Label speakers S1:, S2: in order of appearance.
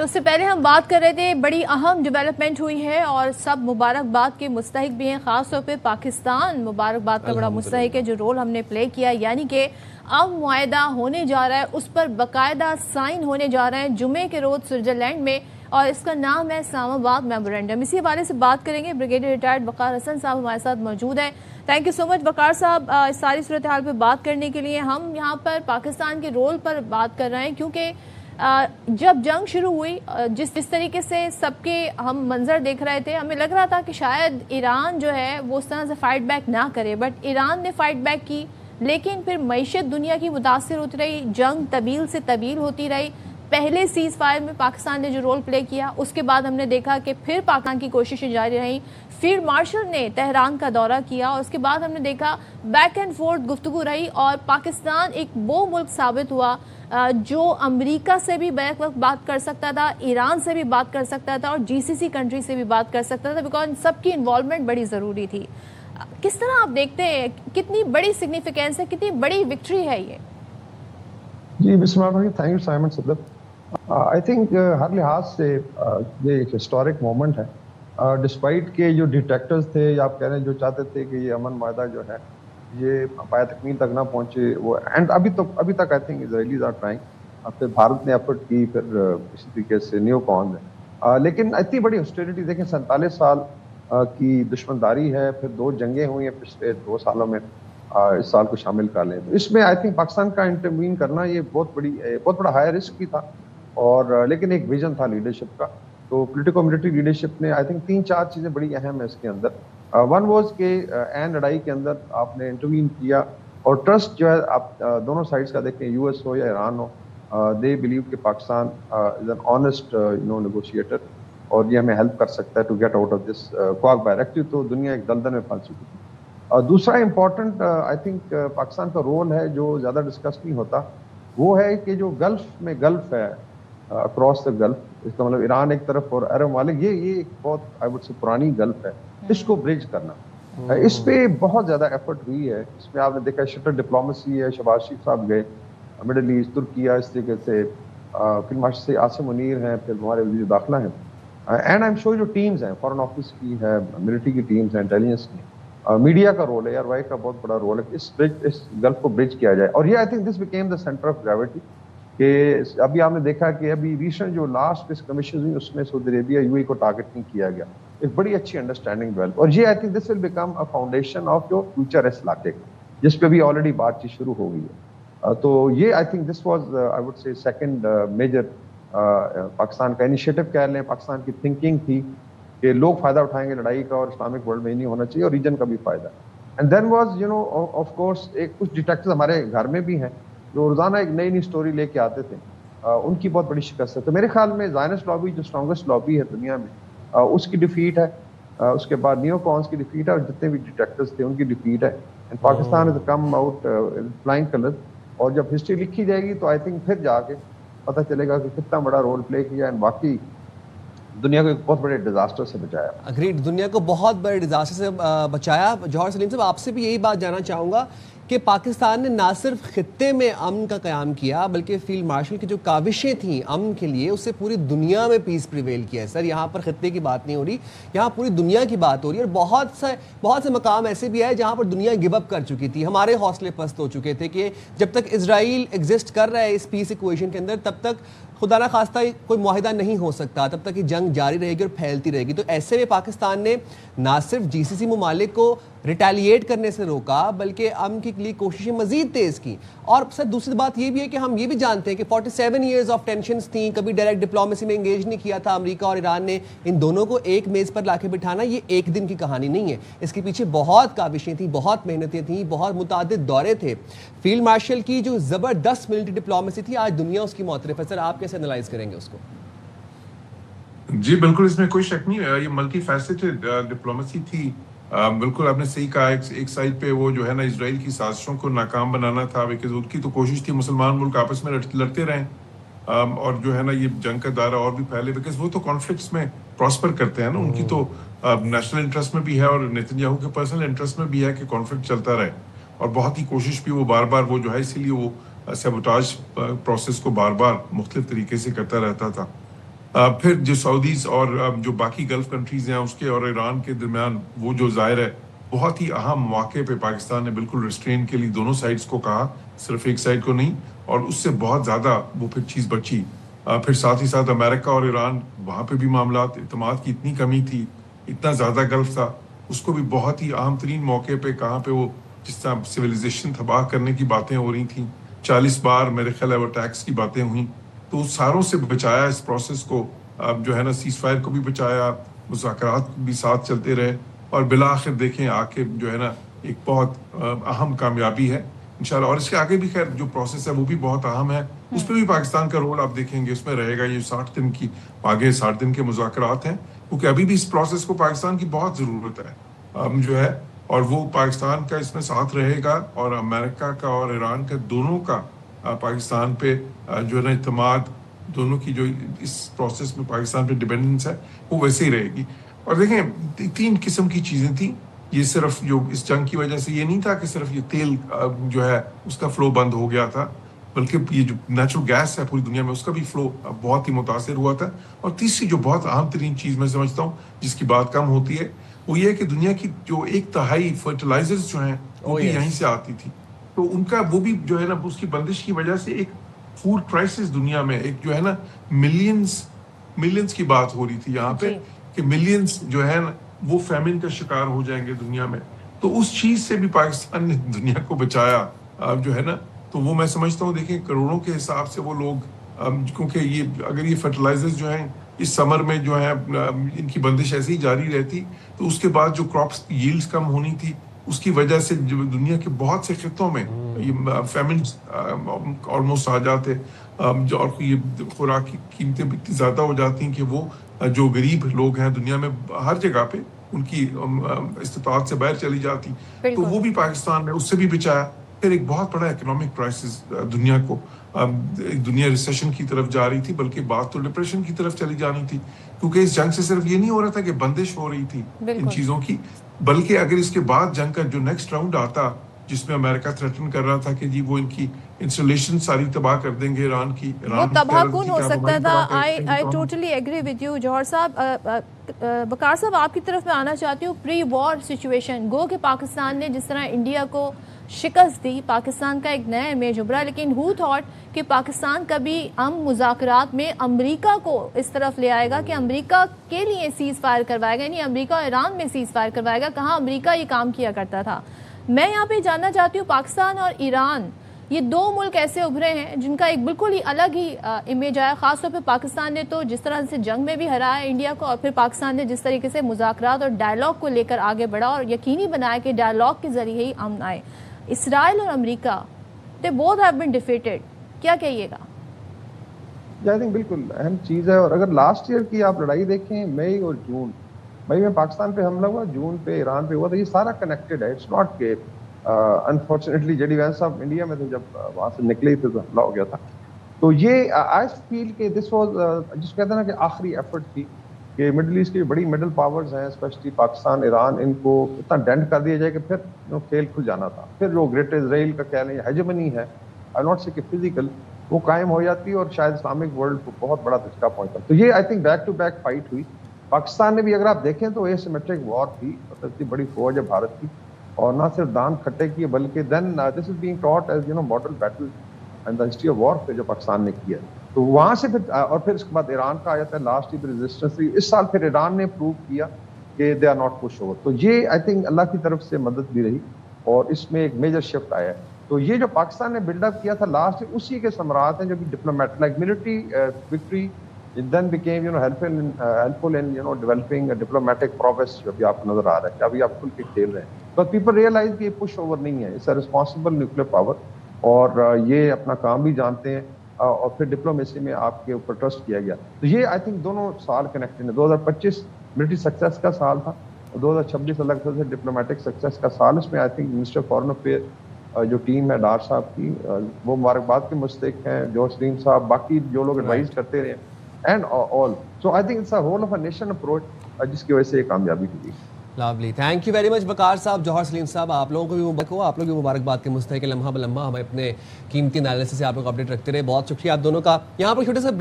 S1: تو اس سے پہلے ہم بات کر رہے تھے، بڑی اہم ڈیولپمنٹ ہوئی ہے اور سب مبارکباد کے مستحق بھی ہیں، خاص طور پہ پاکستان مبارکباد کا بڑا مستحق ہے جو رول ہم نے پلے کیا، یعنی کہ اب معاہدہ ہونے جا رہا ہے، اس پر باقاعدہ سائن ہونے جا رہے ہیں جمعے کے روز سوئٹزرلینڈ میں، اور اس کا نام ہے اسلام آباد میمورینڈم۔ اسی حوالے سے بات کریں گے، بریگیڈیئر ریٹائرڈ وقار حسن صاحب ہمارے ساتھ موجود ہیں۔ تھینک یو سو مچ وقار صاحب اس ساری صورتحال پہ بات کرنے کے لیے۔ ہم یہاں پر پاکستان کے رول پر بات کر رہے ہیں کیونکہ جب جنگ شروع ہوئی، جس طریقے سے سب کے ہم منظر دیکھ رہے تھے، ہمیں لگ رہا تھا کہ شاید ایران جو ہے وہ اس طرح سے فائٹ بیک نہ کرے، بٹ ایران نے فائٹ بیک کی، لیکن پھر معیشت دنیا کی متاثر ہوتی رہی، جنگ طویل سے طویل ہوتی رہی۔ پہلے سیز فائر میں پاکستان نے جو رول پلے کیا، اس کے بعد ہم نے دیکھا کہ پھر پاکستان کی کوششیں جاری رہیں، فیلڈ مارشل نے تہران کا دورہ کیا، اور اس کے بعد ہم نے دیکھا بیک اینڈ فورتھ گفتگو رہی، اور پاکستان ایک وہ ملک ثابت ہوا جو امریکہ سے بھی بیک وقت بات کر سکتا تھا، ایران سے بھی بات کر سکتا تھا، اور جی سی سی کنٹری سے بھی بات کر سکتا تھا، بیکاز سب کی انوالومنٹ بڑی ضروری تھی۔ کس طرح آپ دیکھتے ہیں کتنی بڑی سگنیفیکینس ہے، کتنی بڑی وکٹری ہے یہ؟
S2: جی بسم اللہ، تھینک یو سائمن صدر۔ آئی تھنک ہر لحاظ سے یہ ایک ہسٹورک مومنٹ ہے، ڈسپائٹ کہ جو ڈیٹیکٹرز تھے یا آپ کہہ رہے ہیں جو چاہتے تھے کہ یہ امن معاہدہ جو ہے یہ پایہ تکمیل تک نہ پہنچے، وہ اینڈ ابھی تک I think Israelis are trying, پھر بھارت نے ایفرٹ کی، پھر اسی طریقے سے نیو کون ہے، لیکن اتنی بڑی ہسٹیلٹی دیکھیں، 47 سال کی دشمنداری ہے، پھر 2 جنگیں ہوئی ہیں پچھلے 2 سالوں میں، اس سال کو شامل کر لیں تو اس میں آئی تھنک پاکستان کا انٹروین کرنا یہ بہت بڑا ہائی رسک بھی تھا، اور لیکن ایک ویژن تھا لیڈرشپ کا۔ تو پولیٹیکو ملٹری لیڈرشپ نے آئی تھنک 3-4 چیزیں بڑی اہم ہیں اس کے اندر۔ ون واز کہ این لڑائی کے اندر آپ نے انٹروین کیا، اور ٹرسٹ جو ہے آپ دونوں سائڈس کا دیکھیں، یو ایس ہو یا ایران ہو، دے بلیو کہ Pakistan is an honest negotiator, اور یہ ہمیں ہیلپ کر سکتا ہے to get out of this cook directive, تو دنیا ایک دلدل میں پھنس چکی تھی۔ دوسرا امپورٹنٹ آئی تھنک پاکستان کا رول ہے جو زیادہ ڈسکس نہیں ہوتا، وہ ہے کہ جو گلف ہے، اکراس دا گلف، اس کا مطلب ایران ایک طرف اور عرب ممالک، یہ ایک بہت آئی وڈ سے پرانی گلف ہے، اس کو برج کرنا، اس پہ بہت زیادہ ایفرٹ ہوئی ہے۔ اس میں آپ نے دیکھا شٹر ڈپلومیسی ہے، شہباز شریف صاحب گئے مڈل ایسٹ، ترکیہ، اس طریقے سے فیلڈ مارشل سے عاصم منیر ہیں، پھر ہمارے وزیر داخلہ ہیں، اینڈ آئی ایم شیور جو ٹیمز ہیں، فارن آفس کی ہے، ملٹری کی ٹیمز ہیں، انٹیلیجنس کی، میڈیا کا رول ہے، یار وائی کا بہت بڑا رول ہے، اس گلف کو برج کیا جائے۔ اور یہ I think this became the centre of gravity, کہ ابھی آپ نے دیکھا کہ ابھی ریسنٹ جو لاسٹ کمیشن ہوئی اس میں سعودی عربیہ یو اے کو ٹارگٹ نہیں کیا گیا، ایک بڑی اچھی انڈرسٹینڈنگ ڈیولپ، اور یہ I think this will become a foundation of your future اس علاقے کا، جس پہ بھی آلریڈی بات چیت شروع ہو گئی ہے۔ تو یہ I think this was I would say second major Pakistan کا انیشیٹو کہہ لیں، پاکستان کی تھنکنگ تھی کہ لوگ فائدہ اٹھائیں گے لڑائی کا، اور اسلامک ورلڈ میں ہی نہیں ہونا چاہیے، اور ریجن کا بھی فائدہ۔ And then was of course ایک کچھ ڈیٹیکٹرز ہمارے گھر میں بھی ہیں جو روزانہ ایک نئی سٹوری لے کے آتے تھے، ان کی بہت بڑی شکست ہے۔ تو میرے خیال میں زائنسٹ لابی جو اسٹرانگسٹ لابی ہے دنیا میں، اس کی ڈیفیٹ ہے، اس کے بعد نیو کونس کی ڈیفیٹ ہے، اور جتنے بھی ڈیٹیکٹرز تھے ان کی ڈیفیٹ ہے، and Pakistan is come out flying colour. اور جب ہسٹری لکھی جائے گی تو آئی تھنک پھر جا کے پتہ چلے گا کہ کتنا بڑا رول پلے کیا، اینڈ باقی دنیا کو ایک بہت بڑے ڈیزاسٹر سے بچایا۔
S3: اگریڈ، دنیا کو بہت بڑے ڈیزاسٹر سے بچایا۔ جوہر سلیم صاحب، آپ سے بھی یہی بات جاننا چاہوں گا کہ پاکستان نے نہ صرف خطے میں امن کا قیام کیا، بلکہ فیلڈ مارشل کی جو کاوشیں تھیں امن کے لیے، اس سے پوری دنیا میں پیس پریویل کیا ہے۔ سر یہاں پر خطے کی بات نہیں ہو رہی، یہاں پوری دنیا کی بات ہو رہی ہے، اور بہت سے مقام ایسے بھی ہے جہاں پر دنیا گو اپ کر چکی تھی، ہمارے حوصلے پست ہو چکے تھے کہ جب تک اسرائیل ایگزسٹ کر رہا ہے اس پیس ایکویشن کے اندر، تب تک خدا نہ خواستہ کوئی معاہدہ نہیں ہو سکتا، تب تک یہ جنگ جاری رہے گی اور پھیلتی رہے گی۔ تو ایسے میں پاکستان نے نہ صرف جی سی سی ممالک کو ریٹیلیٹ کرنے سے روکا، بلکہ امن کے لیے کوششیں مزید تیز کی۔ اور سر دوسری بات یہ بھی ہے کہ ہم یہ بھی جانتے ہیں کہ 47 ایئرز آف ٹینشنز تھیں، کبھی ڈائریکٹ ڈپلومیسی میں انگیج نہیں کیا تھا امریکہ اور ایران نے، ان دونوں کو ایک میز پر لا کے بٹھانا یہ ایک دن کی کہانی نہیں ہے، اس کے پیچھے بہت کاوشیں تھیں، بہت محنتیں تھیں، بہت متعدد دورے تھے۔ فیلڈ مارشل کی جو زبردست ملٹری ڈپلومیسی تھی، آج دنیا اس کی معترف ہے۔ سر آپ کیسے انالائز کریں گے اس کو؟
S4: جی بالکل، اس میں کوئی شک نہیں، یہ ملٹی فیسٹڈ ڈپلومیسی تھی۔ بالکل آپ نے صحیح کہا، ایک سائڈ پہ وہ جو ہے نا اسرائیل کی سازشوں کو ناکام بنانا تھا، بیکاز ان کی تو کوشش تھی مسلمان ملک آپس میں لڑتے رہیں، اور جو ہے نا یہ جنگ کا دائرہ اور بھی پھیلے، بیکاز وہ تو کانفلکٹس میں پراسپر کرتے ہیں نا، ان کی تو نیشنل انٹرسٹ میں بھی ہے اور نیتن یاہو کے پرسنل انٹرسٹ میں بھی ہے کہ کانفلکٹ چلتا رہے، اور بہت ہی کوشش بھی وہ بار بار وہ جو ہے اسی لیے وہ سیبوٹاج پروسیس کو بار بار مختلف طریقے سے کرتا رہتا تھا۔ پھر جو سعودیز اور جو باقی گلف کنٹریز ہیں اس کے اور ایران کے درمیان وہ جو ظاہر ہے بہت ہی اہم مواقع پہ پاکستان نے بالکل ریسٹرین کے لیے دونوں سائڈز کو کہا، صرف ایک سائڈ کو نہیں، اور اس سے بہت زیادہ وہ پھر چیز بچی۔ پھر ساتھ ہی ساتھ امریکہ اور ایران، وہاں پہ بھی معاملات اعتماد کی اتنی کمی تھی، اتنا زیادہ گلف تھا، اس کو بھی بہت ہی اہم ترین موقع پہ کہاں پہ وہ جس طرح سویلائزیشن تباہ کرنے کی باتیں ہو رہی تھیں، 40 بار میرے خیال ہے وہ ٹیکس کی باتیں ہوئیں، تو ساروں سے بچایا اس پروسیس کو، جو ہے نا سیز فائر کو بھی بچایا، مذاکرات بھی ساتھ چلتے رہے، اور بالآخر دیکھیں آ کے جو ہے نا ایک بہت اہم کامیابی ہے انشاءاللہ۔ اور اس کے آگے بھی خیر جو پروسیس ہے وہ بھی بہت اہم ہے، اس پہ بھی پاکستان کا رول آپ دیکھیں گے، اس میں رہے گا یہ 60 دن کی آگے 60 دن کے مذاکرات ہیں، کیونکہ ابھی بھی اس پروسیس کو پاکستان کی بہت ضرورت ہے جو ہے، اور وہ پاکستان کا اس میں ساتھ رہے گا، اور امریکہ کا اور ایران کا دونوں کا پاکستان پہ جو ہے نا اعتماد، دونوں کی جو اس پروسیس میں پاکستان پہ ڈیپینڈنس ہے وہ ویسے ہی رہے گی۔ اور دیکھیں 3 قسم کی چیزیں تھیں، یہ صرف جو اس جنگ کی وجہ سے یہ نہیں تھا کہ صرف یہ تیل جو ہے اس کا فلو بند ہو گیا تھا، بلکہ یہ جو نیچرل گیس ہے پوری دنیا میں اس کا بھی فلو بہت ہی متاثر ہوا تھا۔ اور تیسری جو بہت اہم ترین چیز میں سمجھتا ہوں جس کی بات کم ہوتی ہے وہ یہ ہے کہ دنیا کی جو 1/3 فرٹیلائزرز جو ہیں وہ بھی یہیں سے آتی تھی، تو ان کا وہ بھی جو ہے نا اس کی بندش کی وجہ سے ایک فوڈ کرائسس دنیا میں ایک جو ہے نا ملینز کی بات ہو رہی تھی یہاں پہ کہ ملینز جو ہے نا وہ فیمن کا شکار ہو جائیں گے دنیا میں، تو اس چیز سے بھی پاکستان نے دنیا کو بچایا جو ہے نا، تو وہ میں سمجھتا ہوں دیکھیں کروڑوں کے حساب سے وہ لوگ، کیونکہ یہ اگر یہ فرٹیلائزرز جو ہیں اس سمر میں جو ہے ان کی بندش ایسے ہی جاری رہتی تو اس کے بعد جو کراپس کی ییلڈز کم ہونی تھی اس کی وجہ سے دنیا کے بہت سے خطوں میں یہ فیمنز آلموسٹ آ جاتے، اور یہ خوراک کی قیمتیں بھی اتنی زیادہ ہو جاتی ہیں کہ وہ جو غریب لوگ ہیں دنیا میں ہر جگہ پہ ان کی استطاعت سے باہر چلی جاتی، تو وہ بھی پاکستان نے اس سے بھی بچایا۔ پھر ایک بہت بڑا اکنامک کرائسس دنیا کو، دنیا ریسیشن کی طرف جا رہی تھی، بلکہ بات تو ڈپریشن کی طرف چلی جانی تھی، کیونکہ اس جنگ سے صرف یہ نہیں ہو رہا تھا کہ بندش ہو رہی تھی ان چیزوں کی، بلکہ اگر اس کے بعد جنگ کا جو نیکسٹ راؤنڈ آتا جس میں امریکہ تھریٹن کر رہا تھا کہ جی وہ ان کی انسٹالیشن ساری تباہ کر دیں گے ایران کی،
S1: وہ تباہ کن ہو سکتا تھا۔ I totally agree with you جوہر صاحب۔ بکار صاحب آپ کی طرف میں آنا چاہتی ہوں، پری وار سچویشن گو کہ پاکستان نے جس طرح انڈیا کو شکست دی، پاکستان کا ایک نیا امیج ابھرا، لیکن who thought کہ پاکستان کبھی مذاکرات میں امریکہ کو اس طرف لے آئے گا کہ امریکہ کے لیے سیز فائر کروائے گا، یعنی امریکہ اور ایران میں سیز فائر کروائے گا، کہاں امریکہ یہ کام کیا کرتا تھا۔ میں یہاں پہ جاننا چاہتی ہوں پاکستان اور ایران، یہ 2 ملک ایسے ابھرے ہیں جن کا ایک بالکل ہی الگ ہی امیج آیا، خاص طور پہ پاکستان نے تو جس طرح سے جنگ میں بھی ہرایا انڈیا کو، اور پھر پاکستان نے جس طریقے سے مذاکرات اور ڈائلاگ کو لے کر آگے بڑھا اور یقینی بنایا کہ ڈائلاگ کے ذریعے ہی امن آئے۔ اسرائیل اور امریکہ they both have been defeated، کیا کہیے گا؟
S2: آئی تھنک بالکل اہم چیز ہے، اور اگر لاسٹ ایئر کی آپ لڑائی دیکھیں مئی اور جون، مئی میں پاکستان پہ حملہ ہوا، جون پہ ایران پہ ہوا، تو یہ سارا کنیکٹڈ ہے، اٹس ناٹ کہ انفارچونیٹلی جے ڈی وینس صاحب انڈیا میں تھے جب وہاں سے نکلے تھے تو حملہ ہو گیا تھا، تو یہ آئی فیل کہ دس واز جس کہتے ہیں نا کہ آخری ایفرٹ تھی کہ مڈل ایسٹ کی بڑی مڈل پاورز ہیں اسپیشلی پاکستان ایران، ان کو اتنا ڈینٹ کر دیا جائے کہ پھر کھیل کھل جانا تھا، پھر جو گریٹ اسرائیل کا کہہ لیں ہیجمنی ہے، آئی ناٹ سے کہ فزیکل، وہ قائم ہو جاتی اور شاید اسلامک ورلڈ کو بہت بڑا دھچکا پہنچتا۔ تو یہ I think back to back fight ہوئی، پاکستان نے بھی اگر آپ دیکھیں تو ایسیمیٹرک وار تھی، اتنی بڑی فوج ہے بھارت کی، اور نہ صرف دان کھٹے کیے بلکہ then this is being taught as model battle and the history of war پہ جو پاکستان نے کیا، تو وہاں سے پھر اور پھر اس کے بعد ایران کا آیا تھا لاسٹ ایئر ریزسٹنس، اس سال پھر ایران نے پروو کیا کہ they are not push over, تو یہ آئی تھنک اللہ کی طرف سے مدد بھی رہی اور اس میں ایک میجر شفٹ آیا ہے۔ تو یہ جو پاکستان نے بلڈ اپ کیا تھا لاسٹ، اسی کے ثمرات ہیں جو کہ diplomat like military victory then became helpful in developing a diplomatic prowess جو بھی آپ کو نظر آ رہا ہے کہ ابھی آپ کھل کے کھیل رہے ہیں، but people realize کہ یہ push over نہیں ہے، it's a responsible nuclear power، اور یہ اپنا کام بھی جانتے ہیں، اور پھر ڈپلومیسی میں آپ کے اوپر ٹرسٹ کیا گیا، تو یہ آئی تھنک دونوں سال کنیکٹڈ ہیں۔ 2025 ملٹری سکسیس کا سال تھا، اور 2026 الگ سے ڈپلومیٹک سکسیس کا سال، اس میں I think minister foreign affair جو ٹیم ہے ڈار صاحب کی وہ مبارکباد کے مستحق ہیں، جوہر سلیم صاحب، باقی جو لوگ ایڈوائز کرتے رہے and all. So I think it's a whole of a nation approach جس کی وجہ سے یہ کامیابی ہوئی۔
S3: Lovely, thank you very much بکار صاحب، جوہر سلیم صاحب، آپ لوگوں کو بھی مبارک ہو، آپ لوگ بھی مبارکباد کے مستحق، لمحہ بلمحہ ہمیں اپنے قیمتی انالیسس سے آپ لوگ اپڈیٹ رکھتے رہے، بہت شکریہ آپ دونوں کا۔ یہاں پر چھوٹے سے